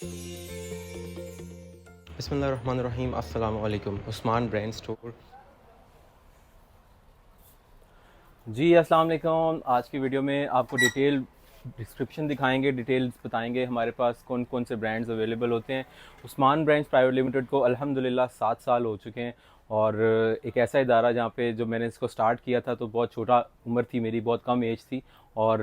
बिस्मिल्लाहिर्रहमानिर्रहीम। अस्सलामु अलैकुम। Usman brand store. जी अस्सलाम वालेकुम। आज की वीडियो में आपको डिटेल डिस्क्रिप्शन दिखाएंगे, डिटेल्स बताएंगे हमारे पास कौन कौन से ब्रांड्स अवेलेबल होते हैं। उस्मान ब्रांड्स प्राइवेट लिमिटेड को अल्हम्दुलिल्लाह 7 साल हो चुके हैं और एक ऐसा इदारा जहाँ पे जब मैंने इसको स्टार्ट किया था तो बहुत छोटा उम्र थी मेरी, बहुत कम एज थी और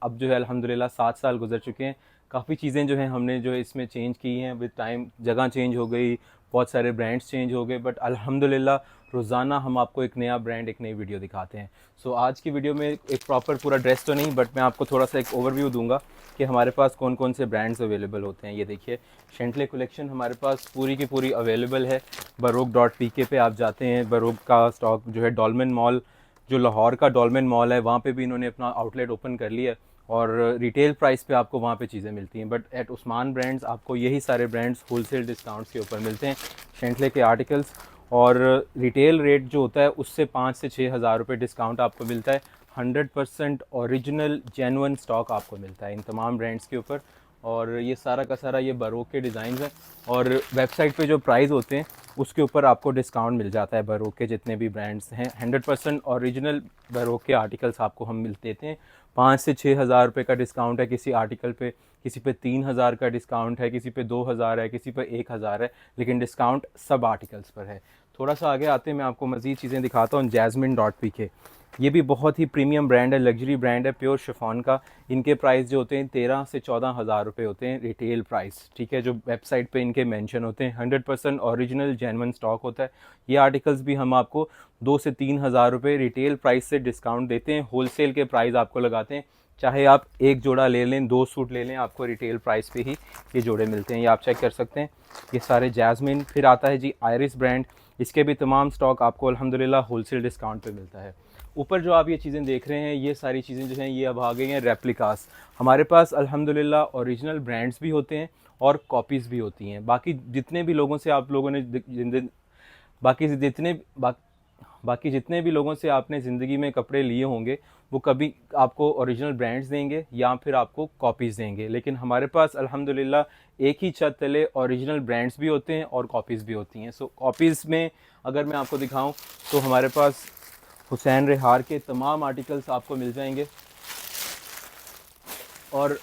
अब जो है अल्हम्दुलिल्लाह 7 साल गुजर चुके हैं। काफ़ी चीज़ें जो हैं हमने जो है इसमें चेंज की हैं विद टाइम। जगह चेंज हो गई, बहुत सारे ब्रांड्स चेंज हो गए, बट अल्हम्दुलिल्लाह रोज़ाना हम आपको एक नया ब्रांड, एक नई वीडियो दिखाते हैं। सो आज की वीडियो में एक प्रॉपर पूरा ड्रेस तो नहीं, बट मैं आपको थोड़ा सा एक ओवरव्यू दूंगा कि हमारे पास कौन कौन से ब्रांड्स अवेलेबल होते हैं। ये देखिए, शेंटले कलेक्शन हमारे पास पूरी की पूरी अवेलेबल है। बरोक.pk पे आप जाते हैं, बरोक का स्टॉक जो है डॉलमेन मॉल, जो लाहौर का डॉलमेन मॉल है, वहाँ पे भी इन्होंने अपना आउटलेट ओपन कर लिया है और रिटेल प्राइस पे आपको वहाँ पे चीज़ें मिलती हैं। बट एट उस्मान ब्रांड्स आपको यही सारे ब्रांड्स होलसेल डिस्काउंट्स के ऊपर मिलते हैं। शेंटले के आर्टिकल्स और रिटेल रेट जो होता है उससे 5 से 6 हज़ार रुपये डिस्काउंट आपको मिलता है। 100% ओरिजिनल जेन्युइन स्टॉक आपको मिलता है इन तमाम ब्रांड्स के ऊपर। और ये सारा का सारा ये बरोक के डिज़ाइन हैं और वेबसाइट पे जो प्राइस होते हैं उसके ऊपर आपको डिस्काउंट मिल जाता है। बरोक के जितने भी ब्रांड्स हैं 100% ओरिजिनल बरोक के आर्टिकल्स आपको हम मिल देते हैं। 5 से 6 हज़ार रुपये का डिस्काउंट है किसी आर्टिकल पे, किसी पे 3 हज़ार का डिस्काउंट है, किसी पे 2 हज़ार है, किसी पे 1 हज़ार है, लेकिन डिस्काउंट सब आर्टिकल्स पर है। थोड़ा सा आगे आते हैं, मैं आपको मज़ीद चीज़ें दिखाता हूँ। जैस्मिन.pk, ये भी बहुत ही प्रीमियम ब्रांड है, लग्जरी ब्रांड है, प्योर शिफॉन का। इनके प्राइस जो होते हैं 13 से 14 हज़ार रुपये होते हैं रिटेल प्राइस, ठीक है, जो वेबसाइट पे इनके मेंशन होते हैं। 100% ओरिजिनल जेन्युइन स्टॉक होता है। ये आर्टिकल्स भी हम आपको 2 से 3 हज़ार रुपये रिटेल प्राइस से डिस्काउंट देते हैं, होलसेल के प्राइस आपको लगाते हैं। चाहे आप एक जोड़ा ले लें, 2 सूट ले लें, आपको रिटेल प्राइस पे ही ये जोड़े मिलते हैं। ये आप चेक कर सकते हैं, ये सारे जैस्मिन। फिर आता है जी आयरिस ब्रांड, इसके भी तमाम स्टॉक आपको अल्हम्दुलिल्लाह होलसेल डिस्काउंट पे मिलता है। ऊपर जो आप ये चीज़ें देख रहे हैं, ये सारी चीज़ें जो हैं ये अब आ गई हैं रेप्लिकास। हमारे पास अल्हम्दुलिल्लाह ओरिजिनल ब्रांड्स भी होते हैं और कॉपीज़ भी होती हैं। बाकी जितने भी लोगों से आप लोगों ने बाकी जितने बा, बाकी जितने भी लोगों से आपने ज़िंदगी में कपड़े लिए होंगे वो कभी आपको ओरिजिनल ब्रांड्स देंगे या फिर आपको कॉपीज़ देंगे, लेकिन हमारे पास अल्हम्दुलिल्लाह एक ही छत तले ओरिजिनल ब्रांड्स भी होते हैं और कॉपीज़ भी होती हैं। सो कॉपीज़ में अगर मैं आपको दिखाऊं तो हमारे पास हुसैन रिहार के तमाम आर्टिकल्स आपको मिल जाएंगे और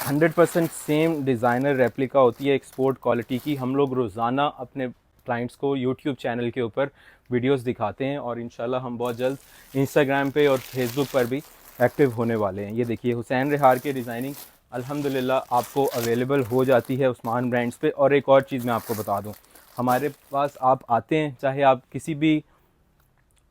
100% सेम डिज़ाइनर रेप्लिका होती है, एक्सपोर्ट क्वालिटी की। हम लोग रोज़ाना अपने क्लाइंट्स को यूट्यूब चैनल के ऊपर वीडियोस दिखाते हैं और इंशाल्लाह हम बहुत जल्द इंस्टाग्राम पे और फेसबुक पर भी एक्टिव होने वाले हैं। ये देखिए, हुसैन रिहार की डिज़ाइनिंग अल्हम्दुलिल्लाह आपको अवेलेबल हो जाती है उस्मान ब्रांड्स पे। और एक और चीज़ मैं आपको बता दूं, हमारे पास आप आते हैं, चाहे आप किसी भी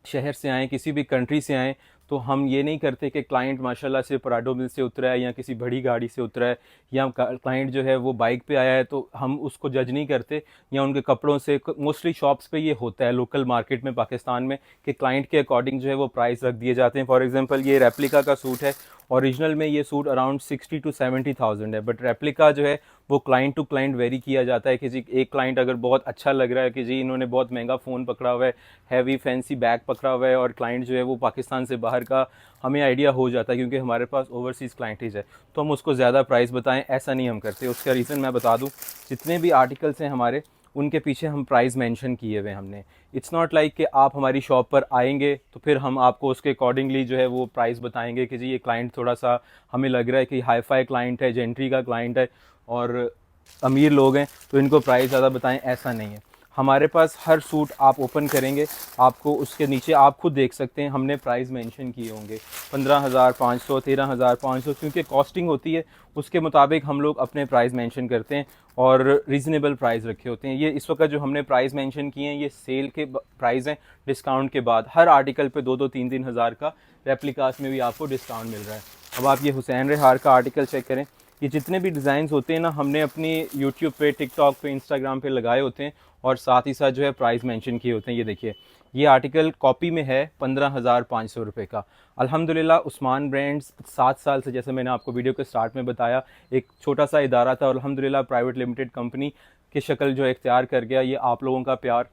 शहर से आएँ, किसी भी कंट्री से आएँ, तो हम ये नहीं करते कि क्लाइंट माशाल्लाह से पराडो मिल से उतरा है या किसी बड़ी गाड़ी से उतरा है या क्लाइंट जो है वो बाइक पे आया है तो हम उसको जज नहीं करते या उनके कपड़ों से। मोस्टली शॉप्स पे ये होता है लोकल मार्केट में पाकिस्तान में कि क्लाइंट के अकॉर्डिंग जो है वो प्राइस रख दिए जाते हैं। फॉर एग्जांपल ये रेप्लिका का सूट है, ओरिजिनल में ये सूट अराउंड 60 to 70 थाउजेंड है, बट रेप्लिका जो है वो क्लाइंट टू क्लाइंट वेरी किया जाता है। किसी एक क्लाइंट अगर बहुत अच्छा लग रहा है कि जी इन्होंने बहुत महंगा फ़ोन पकड़ा हुआ है, हैवी फैंसी बैग पकड़ा हुआ है, और क्लाइंट जो है वो पाकिस्तान से बाहर का, हमें आइडिया हो जाता है क्योंकि हमारे पास ओवरसीज़ क्लाइंटेज है, तो हम उसको ज़्यादा प्राइस बताएं, ऐसा नहीं हम करते। उसका रीज़न मैं बता दूं, जितने भी आर्टिकल्स हैं हमारे उनके पीछे हम प्राइस मेंशन किए हुए हमने। इट्स नॉट लाइक कि आप हमारी शॉप पर आएंगे तो फिर हम आपको उसके अकॉर्डिंगली जो है वो प्राइस बताएंगे कि जी ये क्लाइंट थोड़ा सा हमें लग रहा है कि हाई फाई क्लाइंट है, जेंट्री का क्लाइंट है और अमीर लोग हैं तो इनको प्राइस ज़्यादा बताएं, ऐसा नहीं है। हमारे पास हर सूट आप ओपन करेंगे, आपको उसके नीचे आप खुद देख सकते हैं हमने प्राइस मेंशन किए होंगे 15,500, 13,500, क्योंकि कॉस्टिंग होती है उसके मुताबिक हम लोग अपने प्राइस मेंशन करते हैं और रीज़नेबल प्राइस रखे होते हैं। ये इस वक्त जो हमने प्राइस मेंशन किए हैं ये सेल के प्राइस हैं, डिस्काउंट के बाद हर आर्टिकल पे 2-3 हज़ार का रेप्लिकास में भी आपको डिस्काउंट मिल रहा है। अब आप ये हुसैन रिहार का आर्टिकल चेक करें, ये जितने भी डिज़ाइंस होते हैं ना हमने अपनी यूट्यूब पे, टिकटॉक पे, इंस्टाग्राम पे लगाए होते हैं और साथ ही साथ जो है प्राइस मेंशन किए होते हैं। ये देखिए, ये आर्टिकल कॉपी में है 15,500 रुपये का। अल्हम्दुलिल्लाह उस्मान ब्रांड्स 7 साल से, जैसे मैंने आपको वीडियो के स्टार्ट में बताया, एक छोटा सा इदारा था और अल्हम्दुलिल्लाह प्राइवेट लिमिटेड कंपनी की शक्ल जो इख्तियार कर गया। ये आप लोगों का प्यार,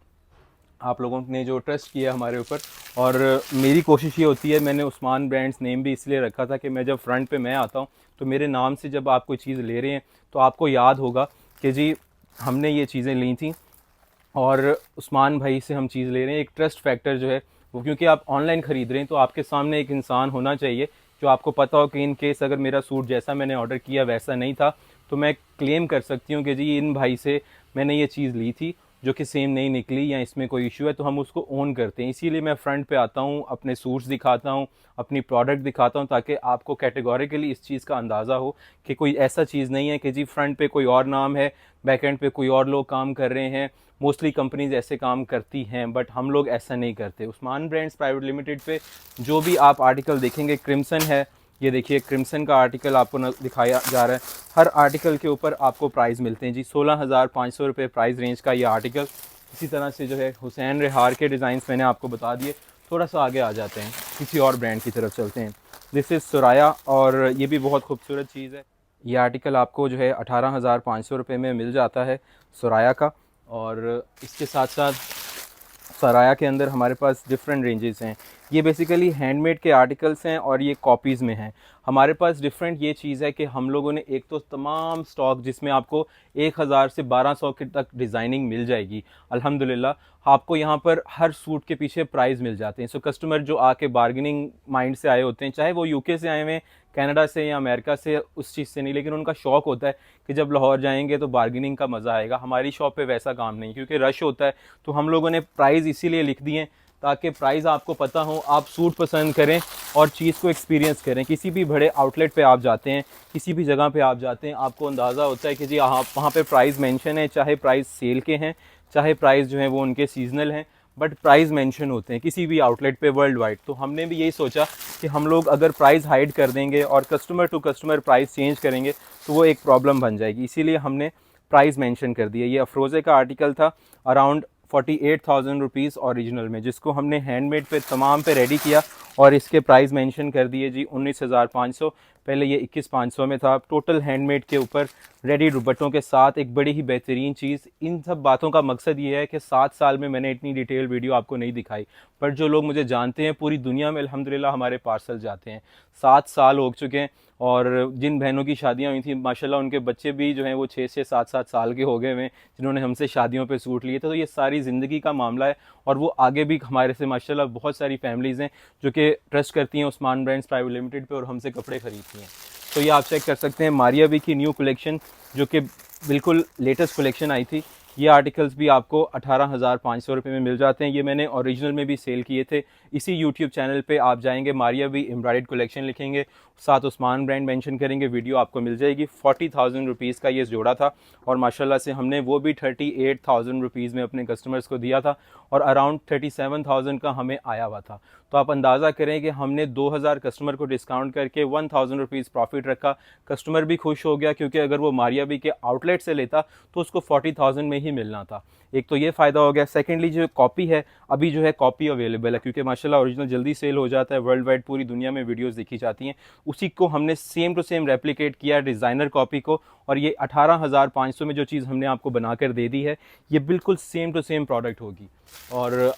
आप लोगों ने जो ट्रस्ट किया हमारे ऊपर, और मेरी कोशिश ये होती है, मैंने उस्मान ब्रांड्स नेम भी इसलिए रखा था कि मैं जब फ्रंट पे मैं आता हूँ तो मेरे नाम से जब आप कोई चीज़ ले रहे हैं तो आपको याद होगा कि जी हमने ये चीज़ें ली थी और उस्मान भाई से हम चीज़ ले रहे हैं। एक ट्रस्ट फैक्टर जो है वो, क्योंकि आप ऑनलाइन ख़रीद रहे हैं तो आपके सामने एक इंसान होना चाहिए जो आपको पता हो कि इन केस अगर मेरा सूट जैसा मैंने ऑर्डर किया वैसा नहीं था तो मैं क्लेम कर सकती हूँ कि जी इन भाई से मैंने ये चीज़ ली थी जो कि सेम नहीं निकली या इसमें कोई इशू है, तो हम उसको ओन करते हैं। इसीलिए मैं फ्रंट पे आता हूँ, अपने सूट्स दिखाता हूँ, अपनी प्रोडक्ट दिखाता हूँ, ताकि आपको कैटेगोरिकली इस चीज़ का अंदाज़ा हो कि कोई ऐसा चीज़ नहीं है कि जी फ्रंट पे कोई और नाम है, बैक एंड पे कोई और लोग काम कर रहे हैं। मोस्टली कंपनीज ऐसे काम करती हैं बट हम लोग ऐसा नहीं करते। उस्मान ब्रांड्स प्राइवेट लिमिटेड पे जो भी आप आर्टिकल देखेंगे, क्रिम्सन है, ये देखिए क्रिम्सन का आर्टिकल आपको दिखाया जा रहा है। हर आर्टिकल के ऊपर आपको प्राइस मिलते हैं जी, 16,500 रुपये प्राइस रेंज का ये आर्टिकल। इसी तरह से जो है हुसैन रेहार के डिज़ाइंस मैंने आपको बता दिए। थोड़ा सा आगे आ जाते हैं, किसी और ब्रांड की तरफ चलते हैं। दिस इज़ सुराया, और ये भी बहुत खूबसूरत चीज़ है। ये आर्टिकल आपको जो है 18,500 रुपये में मिल जाता है सुराया का। और इसके साथ साथ सराया के अंदर हमारे पास डिफरेंट रेंजेस हैं। ये बेसिकली हैंडमेड के आर्टिकल्स हैं और ये कॉपीज़ में हैं। हमारे पास डिफरेंट ये चीज़ है कि हम लोगों ने एक तो तमाम स्टॉक जिसमें आपको 1000 से 1200 के तक डिज़ाइनिंग मिल जाएगी अल्हम्दुलिल्लाह। आपको यहाँ पर हर सूट के पीछे प्राइस मिल जाते हैं। सो कस्टमर जो आके बार्गेनिंग माइंड से आए होते हैं, चाहे वो यूके से आए हुए हैं, कनाडा से या अमेरिका से, उस चीज़ से नहीं, लेकिन उनका शौक़ होता है कि जब लाहौर जाएंगे तो बार्गेनिंग का मज़ा आएगा। हमारी शॉप पे वैसा काम नहीं, क्योंकि रश होता है। तो हम लोगों ने प्राइस इसीलिए लिख दिए ताकि प्राइस आपको पता हो, आप सूट पसंद करें और चीज़ को एक्सपीरियंस करें। किसी भी बड़े आउटलेट पे आप जाते हैं, किसी भी जगह पे आप जाते हैं, आपको अंदाज़ा होता है कि जी आप वहाँ पे प्राइस मेंशन है, चाहे प्राइस सेल के हैं, चाहे प्राइस जो है वो उनके सीजनल हैं, बट प्राइस मेंशन होते हैं किसी भी आउटलेट पे वर्ल्ड वाइड। तो हमने भी यही सोचा कि हम लोग अगर प्राइस हाइड कर देंगे और customer to customer price change करेंगे तो वो एक प्रॉब्लम बन जाएगी। इसीलिए हमने प्राइस मेंशन कर दिया। ये अफरोज़े का आर्टिकल था अराउंड 48,000 रुपीज़ ओरिजिनल में, जिसको हमने हैंडमेड पे तमाम पे रेडी किया और इसके प्राइस मेंशन कर दिए जी 19,500। पहले ये 21,500 में था। टोटल हैंडमेड के ऊपर रेडी दुपट्टों के साथ एक बड़ी ही बेहतरीन चीज़। इन सब बातों का मकसद ये है कि 7 साल में मैंने इतनी डिटेल वीडियो आपको नहीं दिखाई, पर जो लोग मुझे जानते हैं पूरी दुनिया में अल्हम्दुलिल्लाह हमारे पार्सल जाते हैं। 7 साल हो चुके हैं और जिन बहनों की शादियां हुई थी माशाल्लाह उनके बच्चे भी जो हैं वो 6 से 7 साल के हो गए हुए हैं, जिन्होंने हमसे शादियों पे सूट लिए थे। तो ये सारी ज़िंदगी का मामला है और वो आगे भी हमारे से माशाल्लाह बहुत सारी फैमिलीज़ हैं जो कि ट्रस्ट करती हैं उस्मान ब्रांड्स प्राइवेट लिमिटेड पे और हमसे कपड़े ख़रीदती हैं। तो ये आप चेक कर सकते हैं मारिया बी की न्यू कलेक्शन, जो कि बिल्कुल लेटेस्ट कलेक्शन आई थी। ये आर्टिकल्स भी आपको 18,500 रुपये में मिल जाते हैं। ये मैंने ओरिजिनल में भी सेल किए थे। इसी यूट्यूब चैनल पे आप जाएंगे, मारिया बी एम्ब्रॉयडर्ड कलेक्शन लिखेंगे, साथ उस्मान ब्रांड मेंशन करेंगे, वीडियो आपको मिल जाएगी। 40,000 रुपीज़ का ये जोड़ा था और माशाल्लाह से हमने वो भी 38,000 रुपीज़ में अपने कस्टमर्स को दिया था और अराउंड 37,000 का हमें आया हुआ था। तो आप अंदाज़ा करें कि हमने 2,000 कस्टमर को डिस्काउंट करके 1,000 रुपीज़ प्रॉफिट रखा। कस्टमर भी खुश हो गया, क्योंकि अगर वो मारिया बी के आउटलेट से लेता तो उसको 40,000 में ही मिलना था। एक तो ये फ़ायदा हो गया। सेकेंडली जो कॉपी है, अभी जो है कॉपी अवेलेबल है, क्योंकि माशाल्लाह ओरिजिनल जल्दी सेल हो जाता है, वर्ल्ड वाइड पूरी दुनिया में वीडियोस देखी जाती हैं। उसी को हमने सेम टू सेम रेप्लिकेट किया डिज़ाइनर कॉपी को, और ये 18,500 में जो चीज़ हमने आपको बनाकर दे दी है ये बिल्कुल सेम टू सेम प्रोडक्ट होगी। और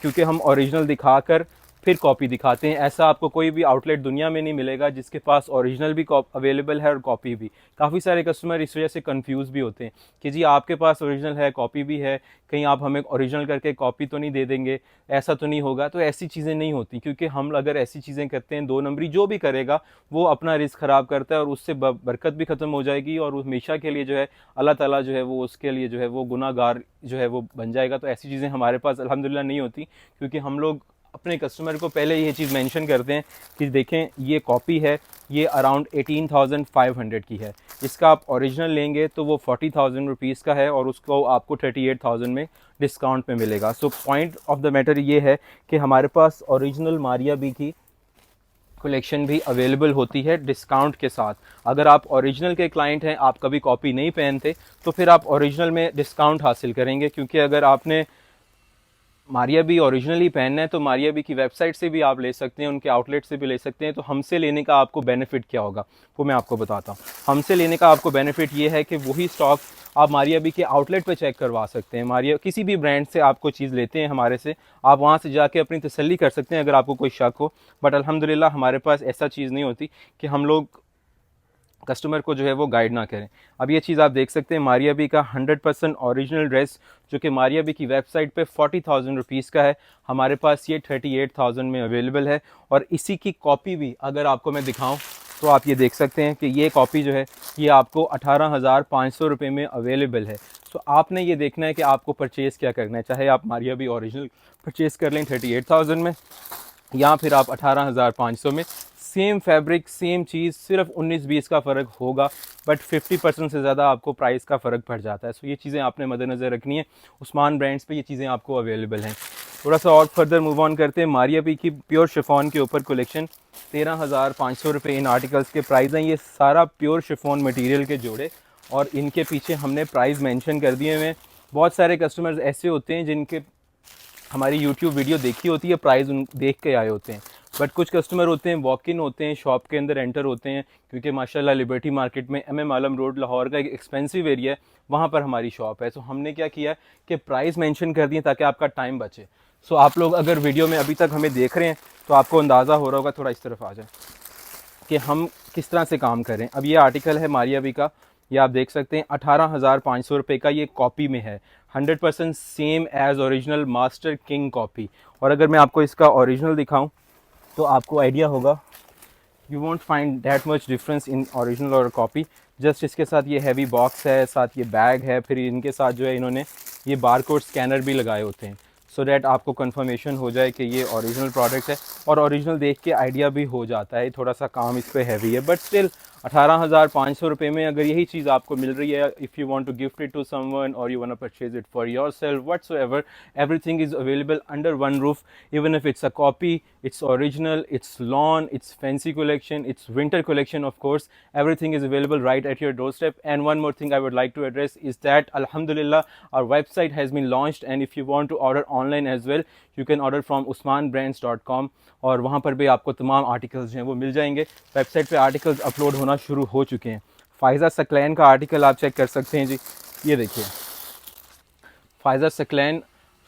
क्योंकि हम ओरिजिनल दिखाकर फिर कॉपी दिखाते हैं, ऐसा आपको कोई भी आउटलेट दुनिया में नहीं मिलेगा जिसके पास ओरिजिनल भी अवेलेबल है और कॉपी भी। काफ़ी सारे कस्टमर इस वजह से कंफ्यूज भी होते हैं कि जी आपके पास ओरिजिनल है, कॉपी भी है, कहीं आप हमें ओरिजिनल करके कॉपी तो नहीं दे देंगे, ऐसा तो नहीं होगा। तो ऐसी चीज़ें नहीं होती, क्योंकि हम अगर ऐसी चीज़ें करते हैं, 2 नंबरी जो भी करेगा वो अपना रिस्क ख़राब करता है और उससे बरकत भी ख़त्म हो जाएगी और हमेशा के लिए जो है अल्लाह ताला जो है वो उसके लिए जो है वो गुनाहगार जो है वो बन जाएगा। तो ऐसी चीज़ें हमारे पास अल्हम्दुलिल्लाह नहीं होती, क्योंकि हम लोग अपने कस्टमर को पहले ये चीज़ मेंशन करते हैं कि देखें ये कॉपी है, ये अराउंड 18,500 की है, इसका आप ओरिजिनल लेंगे तो वो 40,000 रुपीज़ का है और उसको आपको 38,000 में डिस्काउंट में मिलेगा। So point of the matter ये है कि हमारे पास ओरिजिनल मारिया बी की कलेक्शन भी अवेलेबल होती है डिस्काउंट के साथ। अगर आप ओरिजिनल के क्लाइंट हैं, आप कभी कॉपी नहीं पहनते, तो फिर आप ओरिजिनल में डिस्काउंट हासिल करेंगे, क्योंकि अगर आपने मारिया बी ओरिजिनली पहनना है तो मारिया बी की वेबसाइट से भी आप ले सकते हैं, उनके आउटलेट से भी ले सकते हैं। तो हमसे लेने का आपको बेनिफिट क्या होगा वो मैं आपको बताता हूँ। हमसे लेने का आपको बेनिफिट ये है कि वही स्टॉक आप मारिया बी के आउटलेट पे चेक करवा सकते हैं। मारिया किसी भी ब्रांड से आपको चीज़ लेते हैं हमारे से, आप वहाँ से जाके अपनी तसल्ली कर सकते हैं अगर आपको कोई शक हो। बट अल्हम्दुलिल्लाह हमारे पास ऐसा चीज़ नहीं होती कि हम लोग कस्टमर को जो है वो गाइड ना करें। अब ये चीज़ आप देख सकते हैं मारिया बी का 100% ओरिजिनल ड्रेस, जो कि मारिया बी की वेबसाइट पे 40,000 रुपीज़ का है, हमारे पास ये 38,000 में अवेलेबल है। और इसी की कॉपी भी अगर आपको मैं दिखाऊं तो आप ये देख सकते हैं कि ये कॉपी जो है ये आपको 18,500 रुपये में अवेलेबल है। सो आपने ये देखना है कि आपको परचेज़ क्या करना है, चाहे आप मारिया बी ओरिजिनल परचेज़ कर लें 38,000 में, या फिर आप 18,500 में। सेम फैब्रिक सेम चीज़, सिर्फ 19-20 का फ़र्क होगा, बट 50% से ज़्यादा आपको प्राइस का फ़र्क पड़ जाता है। सो ये चीज़ें आपने मद्देनज़र रखनी है। उस्मान ब्रांड्स पे ये चीज़ें आपको अवेलेबल हैं। थोड़ा सा और फर्दर मूव ऑन करते हैं। मारिया बी की प्योर शिफॉन के ऊपर कलेक्शन 13,500 रुपये इन आर्टिकल्स के प्राइस हैं। ये सारा प्योर शिफॉन मटेरियल के जोड़े, और इनके पीछे हमने प्राइस मेंशन कर दिए हुए हैं। बहुत सारे कस्टमर्स ऐसे होते हैं जिनके हमारी यूट्यूब वीडियो देखी होती है, प्राइस उन देख के आए होते हैं, बट कुछ कस्टमर होते हैं वॉक इन होते हैं, शॉप के अंदर एंटर होते हैं, क्योंकि माशाल्लाह लिबर्टी मार्केट में MM आलम रोड लाहौर का एक एक्सपेंसिव एरिया है, वहाँ पर हमारी शॉप है। सो हमने क्या किया कि प्राइस मेंशन कर दिए ताकि आपका टाइम बचे। सो आप लोग अगर वीडियो में अभी तक हमें देख रहे हैं तो आपको अंदाज़ा हो रहा होगा, थोड़ा इस तरफ आ जाए, कि हम किस तरह से काम कर रहे हैं। अब ये आर्टिकल है मारिया बी का, ये आप देख सकते हैं 18,500 रुपये का, ये कॉपी में है, 100% same as original master king copy. और अगर मैं आपको इसका ओरिजिनल दिखाऊं तो आपको आइडिया होगा, you want find that much difference in original और कॉपी। जस्ट इसके साथ ये हैवी बॉक्स है, साथ ये बैग है, फिर इनके साथ जो है इन्होंने ये बारकोड स्कैनर भी लगाए होते हैं, सो डैट आपको कंफर्मेशन हो जाए कि ये ओरिजिनल प्रोडक्ट है। और ओरिजिनल देख के आइडिया भी हो जाता है, थोड़ा सा काम इस पर हैवी है, बट स्टिल 18,500 रुपये में अगर यही चीज़ आपको मिल रही है, if you want to gift it to someone और you want to purchase it for yourself, whatsoever, everything is available under one roof. Even if it's a copy, it's original, it's lawn, it's fancy collection, it's winter collection, of course, everything is available right at your doorstep. And one more thing I would like to address is that alhamdulillah our website has been launched, and if you want to order online as well, you can order from usmanbrands.com, और वहाँ पर भी आपको तमाम articles हैं वो मिल जाएंगे। Website पे आर्टिकल्स अपलोड होना शुरू हो चुके हैं। फ़ाइज़ा सकलैन का आर्टिकल आप चेक कर सकते हैं जी, ये देखिए फ़ाइज़ा सकलैन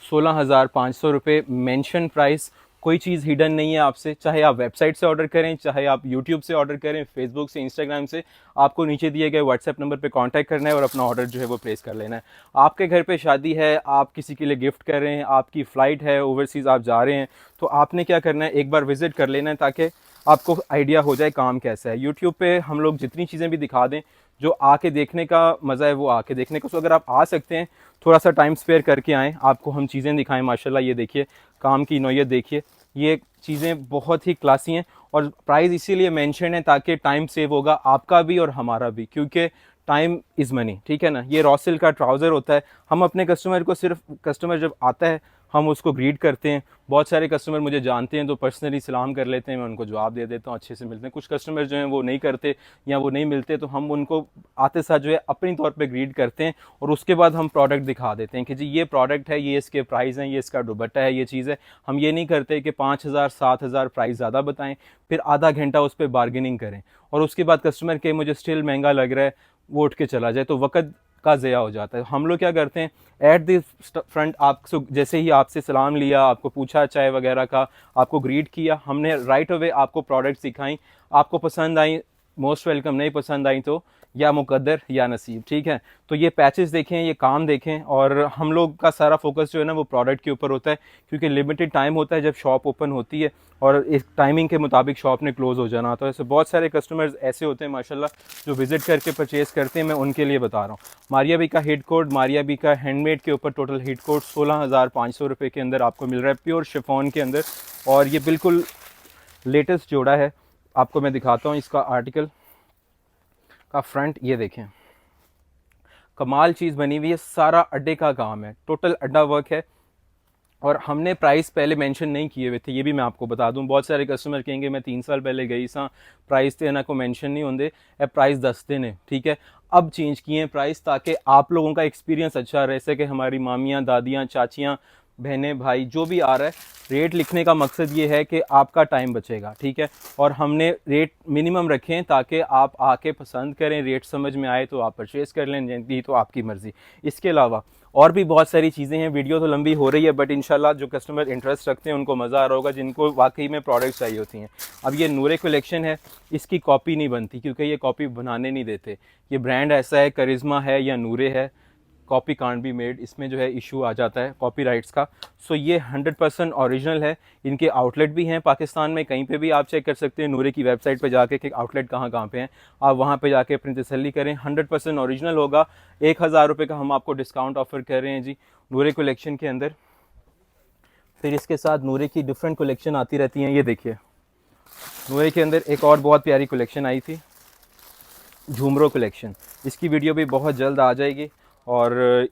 16,500 रुपये मेंशन प्राइस, कोई चीज़ हिडन नहीं है आपसे, चाहे आप वेबसाइट से ऑर्डर करें, चाहे आप यूट्यूब से ऑर्डर करें, फेसबुक से, इंस्टाग्राम से, आपको नीचे दिए गए व्हाट्सएप नंबर पे कांटेक्ट करना है और अपना ऑर्डर जो है वो प्लेस कर लेना है। आपके घर पे शादी है, आप किसी के लिए गिफ्ट कर रहे हैं, आपकी फ़्लाइट है, ओवरसीज़ आप जा रहे हैं, तो आपने क्या करना है, एक बार विज़िट कर लेना है ताकि आपको आइडिया हो जाए काम कैसा है। यूट्यूब पे हम लोग जितनी चीज़ें भी दिखा दें, जो आके देखने का मज़ा है वो आके देखने का। सो अगर आप आ सकते हैं, थोड़ा सा टाइम स्पेयर करके आएँ, आपको हम चीज़ें दिखाएं। माशाल्लाह ये देखिए काम की नौयत देखिए, ये चीज़ें बहुत ही क्लासी हैं, और प्राइस इसीलिए मेंशन है ताकि टाइम सेव होगा आपका भी और हमारा भी, क्योंकि टाइम इज़ मनी, ठीक है ना। ये रॉसिल का ट्राउज़र होता है, हम अपने कस्टमर को सिर्फ, कस्टमर जब आता है हम उसको ग्रीट करते हैं। बहुत सारे कस्टमर मुझे जानते हैं तो पर्सनली सलाम कर लेते हैं, मैं उनको जवाब दे देता हूँ, अच्छे से मिलते हैं। कुछ कस्टमर जो हैं वो नहीं करते या वो नहीं मिलते, तो हम उनको आते साथ जो है अपनी तौर पे ग्रीट करते हैं, और उसके बाद हम प्रोडक्ट दिखा देते हैं कि जी ये प्रोडक्ट है, ये इसके प्राइस हैं, ये इसका दुपट्टा है, ये चीज़ है। हम ये नहीं करते कि 5,000 7,000 प्राइस ज़्यादा बताएं, फिर आधा घंटा उस पर बार्गेनिंग करें, और उसके बाद कस्टमर के मुझे स्टिल महंगा लग रहा है वो उठ के चला जाए, तो वक्त का ज़या हो जाता है। हम लोग क्या करते हैं, एट द फ्रंट आप जैसे ही आपसे सलाम लिया, आपको पूछा चाय वगैरह का, आपको ग्रीट किया, हमने राइट अवे आपको प्रोडक्ट्स दिखाई, आपको पसंद आई मोस्ट वेलकम, नहीं पसंद आई तो या मुकद्दर या नसीब, ठीक है। तो ये पैचेस देखें, ये काम देखें, और हम लोग का सारा फोकस जो है ना वो प्रोडक्ट के ऊपर होता है, क्योंकि लिमिटेड टाइम होता है जब शॉप ओपन होती है, और इस टाइमिंग के मुताबिक शॉप ने क्लोज़ हो जाना होता है। ऐसे बहुत सारे कस्टमर्स ऐसे होते हैं माशाल्लाह जो विज़िट करके परचेज़ करते हैं, मैं उनके लिए बता रहा हूँ। मारिया बी का हिट कोड, मारिया बी का हैंडमेड के ऊपर टोटल हिट कोड 16,500 रुपये के अंदर आपको मिल रहा है, प्योर शिफॉन के अंदर, और ये बिल्कुल लेटेस्ट जोड़ा है। आपको मैं दिखाता हूँ इसका आर्टिकल का फ्रंट, ये देखें कमाल चीज़ बनी हुई है, सारा अड्डे का काम है, टोटल अड्डा वर्क है, और हमने प्राइस पहले मेंशन नहीं किए हुए थे, ये भी मैं आपको बता दूं। बहुत सारे कस्टमर कहेंगे मैं 3 साल पहले गई सा, प्राइस तो ना को मेंशन नहीं होंगे, ए प्राइस दसते ने, ठीक है। अब चेंज किए हैं प्राइस ताकि आप लोगों का एक्सपीरियंस अच्छा रह सके, हमारी मामियाँ, दादियाँ, चाचियाँ, बहनें भाई जो भी आ रहा है, रेट लिखने का मकसद ये है कि आपका टाइम बचेगा, ठीक है। और हमने रेट मिनिमम रखे हैं ताकि आप आके पसंद करें, रेट समझ में आए तो आप परचेज़ कर लें, नहीं तो आपकी मर्ज़ी। इसके अलावा और भी बहुत सारी चीज़ें हैं। वीडियो तो लंबी हो रही है बट इंशाल्लाह जो कस्टमर इंटरेस्ट रखते हैं उनको मज़ा आ रहा होगा, जिनको वाकई में प्रोडक्ट्स चाहिए होती हैं। अब ये नूरे कलेक्शन है, इसकी कॉपी नहीं बनती क्योंकि ये कॉपी बनाने नहीं देते। ये ब्रांड ऐसा है, करिश्मा है या नूरे है, कॉपी कांट बी मेड, इसमें जो है इशू आ जाता है कॉपीराइट्स का। सो ये 100% ओरिजिनल है। इनके आउटलेट भी हैं पाकिस्तान में, कहीं पे भी आप चेक कर सकते हैं नूरे की वेबसाइट पे जाके कि आउटलेट कहाँ कहाँ पे हैं। आप वहाँ पे जाके अपनी तसल्ली करें, 100% ओरिजिनल होगा। 1000 रुपये का हम आपको डिस्काउंट ऑफर कर रहे हैं जी नूरे कलेक्शन के अंदर। फिर इसके साथ नूरे की डिफरेंट कलेक्शन आती रहती हैं। ये देखिए नूरे के अंदर एक और बहुत प्यारी कलेक्शन आई थी, झूमरों कलेक्शन। इसकी वीडियो भी बहुत जल्द आ जाएगी और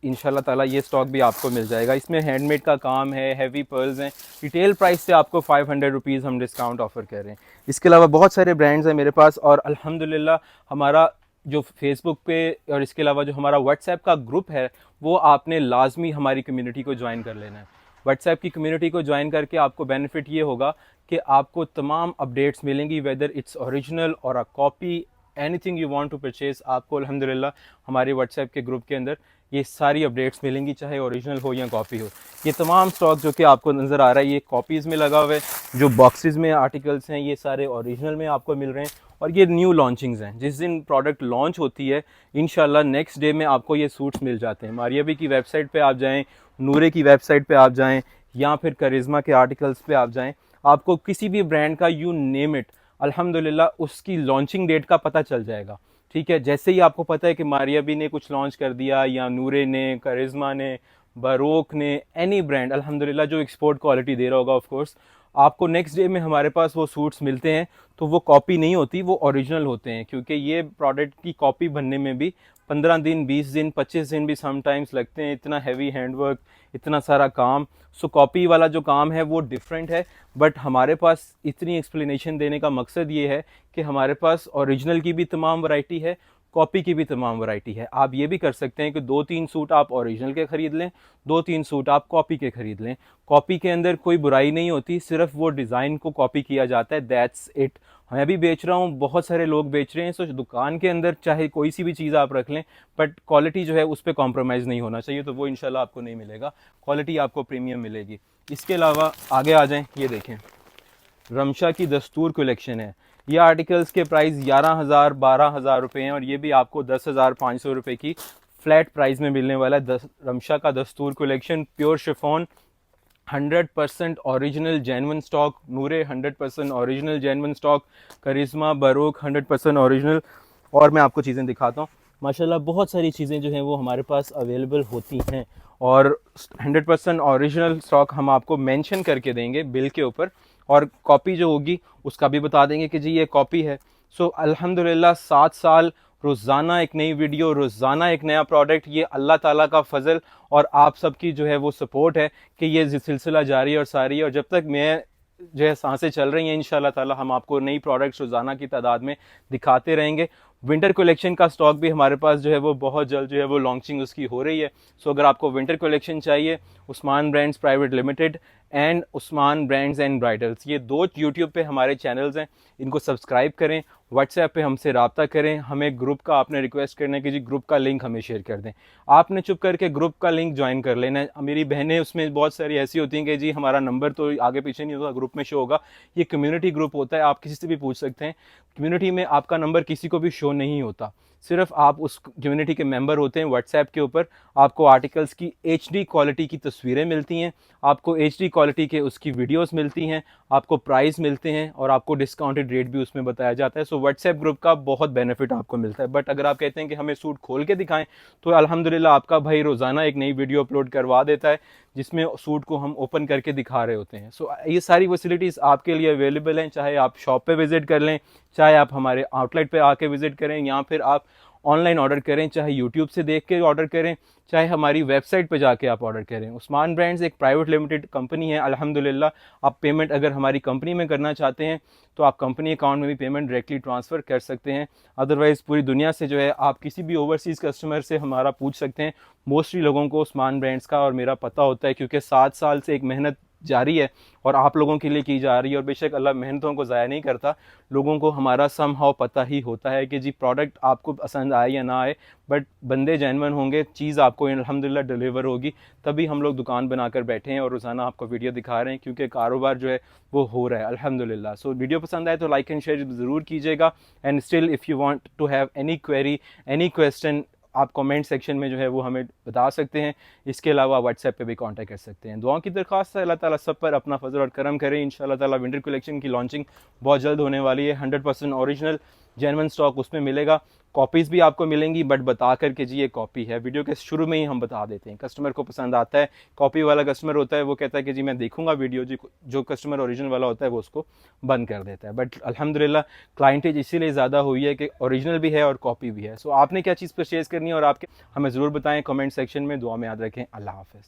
इंशाल्लाह ताला ये स्टॉक भी आपको मिल जाएगा। इसमें हैंडमेड का काम है, हैवी पर्ल्स हैं। रिटेल प्राइस से आपको 500 रुपीज़ हम डिस्काउंट ऑफ़र कर रहे हैं। इसके अलावा बहुत सारे ब्रांड्स हैं मेरे पास और अल्हम्दुलिल्लाह हमारा जो फेसबुक पे और इसके अलावा जो हमारा व्हाट्सएप का ग्रुप है वो आपने लाजमी हमारी कम्युनिटी को ज्वाइन कर लेना है। व्हाट्सएप की कम्युनिटी को ज्वाइन करके आपको बेनिफिट ये होगा कि आपको तमाम अपडेट्स मिलेंगी, वेदर इट्स ओरिजिनल और a copy, anything you want to purchase, आपको अल्हम्दुलिल्लाह हमारे व्हाट्सएप के ग्रुप के अंदर ये सारी अपडेट्स मिलेंगी, चाहे ओरिजिनल हो या कॉपी हो। ये तमाम स्टॉक जो कि आपको नज़र आ रहा है ये कॉपीज़ में लगा हुआ है, जो बॉक्सेस में आर्टिकल्स हैं ये सारे ओरिजिनल में आपको मिल रहे हैं और ये न्यू लॉन्चिंग्स हैं। जिस दिन प्रोडक्ट लॉन्च होती है इंशाल्लाह नेक्स्ट डे में आपको ये सूट्स मिल जाते हैं। मारियाबी की वेबसाइट पर आप जाएँ, नूरे की वेबसाइट पर आप जाएँ या फिर करिश्मा के आर्टिकल्स पर आप जाएँ, आपको किसी भी ब्रांड का यू नेम इट अल्हम्दुलिल्लाह उसकी लॉन्चिंग डेट का पता चल जाएगा, ठीक है। जैसे ही आपको पता है कि मारियाबी ने कुछ लॉन्च कर दिया या नूरे ने, करिश्मा ने, बरोक ने, एनी ब्रांड अल्हम्दुलिल्लाह जो एक्सपोर्ट क्वालिटी दे रहा होगा ऑफ कोर्स, आपको नेक्स्ट डे में हमारे पास वो सूट्स मिलते हैं। तो वो कॉपी नहीं होती, वो ओरिजिनल होते हैं, क्योंकि ये प्रोडक्ट की कॉपी बनने में भी 15 दिन, 20 दिन, 25 दिन भी समटाइम्स लगते हैं। इतना हैवी हैंडवर्क, इतना सारा काम। सो कॉपी वाला जो काम है वो डिफरेंट है, बट हमारे पास इतनी एक्सप्लेनेशन देने का मकसद ये है कि हमारे पास ओरिजिनल की भी तमाम वैरायटी है, कॉपी की भी तमाम वैरायटी है। आप ये भी कर सकते हैं कि 2-3 सूट आप ओरिजिनल के ख़रीद लें, 2-3 सूट आप कॉपी के ख़रीद लें। कॉपी के अंदर कोई बुराई नहीं होती, सिर्फ वो डिज़ाइन को कॉपी किया जाता है, दैट्स इट। मैं भी बेच रहा हूँ, बहुत सारे लोग बेच रहे हैं। सो दुकान के अंदर चाहे कोई सी भी चीज़ आप रख लें, बट क्वालिटी जो है उस पर कॉम्प्रोमाइज़ नहीं होना चाहिए, तो वो इंशाल्लाह आपको नहीं मिलेगा, क्वालिटी आपको प्रीमियम मिलेगी। इसके अलावा आगे आ जाएँ, ये देखें रमशा की दस्तूर कलेक्शन है। ये आर्टिकल्स के प्राइस 11,000 12,000 रुपये हैं और ये भी आपको 10,500 रुपये की फ्लैट प्राइस में मिलने वाला है। रमशा का Dastoor collection, pure chiffon, 100% original genuine stock. Noore 100% original genuine stock. Karishma, baroque 100% original. और मैं आपको चीज़ें दिखाता हूँ, माशाल्लाह बहुत सारी चीज़ें जो हैं वो हमारे पास अवेलेबल होती हैं और 100% ओरिजिनल स्टॉक हम आपको मेंशन करके देंगे बिल के ऊपर, और कॉपी जो होगी उसका भी बता देंगे कि जी ये कॉपी है। सो अल्हम्दुलिल्लाह 7 साल रोज़ाना एक नई वीडियो, रोज़ाना एक नया प्रोडक्ट, ये अल्लाह ताला का फ़ज़ल और आप सबकी जो है वो सपोर्ट है कि ये सिलसिला जारी और सारी है। और जब तक मैं जो है सांसें चल रही हैं इंशाल्लाह ताला हम आपको नई प्रोडक्ट्स रोज़ाना की तादाद में दिखाते रहेंगे। विंटर कलेक्शन का स्टॉक भी हमारे पास जो है वो बहुत जल्द जो है वो लॉन्चिंग उसकी हो रही है। सो अगर आपको विंटर कलेक्शन चाहिए, Usman brands private limited and Usman brands and bridals, ये दो यूट्यूब पे हमारे चैनल्स हैं, इनको सब्सक्राइब करें। व्हाट्सएप पे हमसे रब्ता करें, हमें ग्रुप का आपने रिक्वेस्ट करना है कि जी ग्रुप का लिंक हमें शेयर कर दें। आपने चुप करके ग्रुप का लिंक ज्वाइन कर लेना है। मेरी बहनें उसमें बहुत सारी ऐसी होती हैं कि जी हमारा नंबर तो आगे पीछे नहीं होगा, ग्रुप में शो होगा। ये कम्युनिटी ग्रुप होता है, आप किसी से भी पूछ सकते हैं। कम्युनिटी में आपका नंबर किसी को भी शो नहीं होता, सिर्फ आप उस कम्युनिटी के मेंबर होते हैं। व्हाट्सएप के ऊपर आपको आर्टिकल्स की HD क्वालिटी की तस्वीरें मिलती हैं, आपको HD क्वालिटी के उसकी वीडियोस मिलती हैं, आपको प्राइस मिलते हैं और आपको डिस्काउंटेड रेट भी उसमें बताया जाता है। सो व्हाट्सएप ग्रुप का बहुत बेनिफिट आपको मिलता है। बट अगर आप कहते हैं कि हमें सूट खोल के दिखाएं, तो अल्हम्दुलिल्लाह आपका भाई रोज़ाना एक नई वीडियो अपलोड करवा देता है जिसमें सूट को हम ओपन करके दिखा रहे होते हैं। सो ये सारी फैसिलिटीज़ आपके लिए अवेलेबल हैं, चाहे आप शॉप पे विज़िट कर लें, चाहे आप हमारे आउटलेट पे आके विज़िट करें, या फिर आप ऑनलाइन ऑर्डर करें, चाहे यूट्यूब से देख के ऑर्डर करें, चाहे हमारी वेबसाइट पे जाके आप ऑर्डर करें। उस्मान ब्रांड्स एक प्राइवेट लिमिटेड कंपनी है अल्हम्दुलिल्लाह। आप पेमेंट अगर हमारी कंपनी में करना चाहते हैं तो आप कंपनी अकाउंट में भी पेमेंट डायरेक्टली ट्रांसफ़र कर सकते हैं। अदरवाइज़ पूरी दुनिया से जो है आप किसी भी ओवरसीज़ कस्टमर से हमारा पूछ सकते हैं। मोस्टली लोगों को उस्मान ब्रांड्स का और मेरा पता होता है, क्योंकि 7 साल से एक मेहनत जारी है और आप लोगों के लिए की जा रही है। और बेशक अल्लाह मेहनतों को ज़ाया नहीं करता, लोगों को हमारा समहाउ पता ही होता है कि जी प्रोडक्ट आपको पसंद आए या ना आए, बट बंदे जेन्युइन होंगे, चीज़ आपको अल्हम्दुलिल्लाह डिलीवर होगी। तभी हम लोग दुकान बनाकर बैठे हैं और रोज़ाना आपको वीडियो दिखा रहे हैं, क्योंकि कारोबार जो है वो हो रहा है अल्हम्दुलिल्लाह। सो वीडियो पसंद आए तो लाइक एंड शेयर ज़रूर कीजिएगा। And still if you want to have any query, any question, आप कमेंट सेक्शन में जो है वो हमें बता सकते हैं। इसके अलावा व्हाट्सएप पे भी कांटेक्ट कर सकते हैं। दुआओं की दरख्वास्त है, अल्लाह ताला सब पर अपना फजल और करम करे। इंशाल्लाह ताला विंटर कलेक्शन की लॉन्चिंग बहुत जल्द होने वाली है। 100% ओरिजिनल जेन्युइन स्टॉक उसमें मिलेगा। कॉपीज़ भी आपको मिलेंगी, बट बता कर के जी ये कॉपी है। वीडियो के शुरू में ही हम बता देते हैं, कस्टमर को पसंद आता है। कॉपी वाला कस्टमर होता है वो कहता है कि जी मैं देखूंगा वीडियो, जी जो कस्टमर ओरिजिनल वाला होता है वो उसको बंद कर देता है। बट अल्हम्दुलिल्लाह क्लाइंटेज इसीलिए ज़्यादा हुई है कि ओरिजिनल भी है और कॉपी भी है। सो आपने क्या चीज़ परचेज़ करनी है और आपके हमें ज़रूर बताएं कमेंट सेक्शन में। दुआ में याद रखें। अल्लाह हाफ़िज़।